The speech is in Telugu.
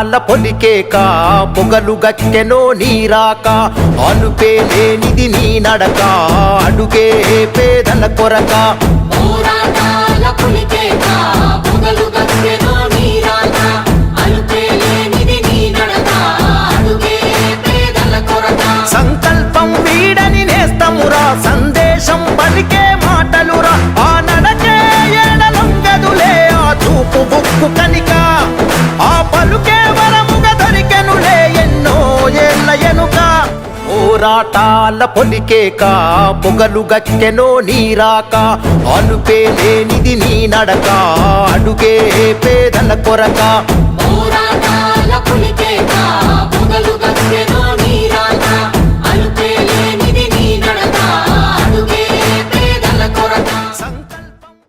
పోరాటాల పొలికేక పొగలు గక్కెనో నీరాక అలుపే లేనిది నీ నడక అడుగే పేదల కొరక పోరాటాల పొలికేక పొగలు గక్కెనో నీరాక అలుపే లేనిది నీ నడక అడుగే పేదల కొరక సంకల్పం వీడని నేస్తమురా సందేశం పలికే మాటలురా ఆ నడకే ఏడలొంగదులే ఆ చూపు బుక్కు కనిక ఆ పలుకే వరముగా దొరికెనులే ఎన్నో ఏళ్ళ ఎనుక పోరాటాల పొలికేక పొగలు గక్కెనో నీరాక అలుపే లేనిది నీ నడక అడుగే పేదల కొరక పోరాటాల పొలికేక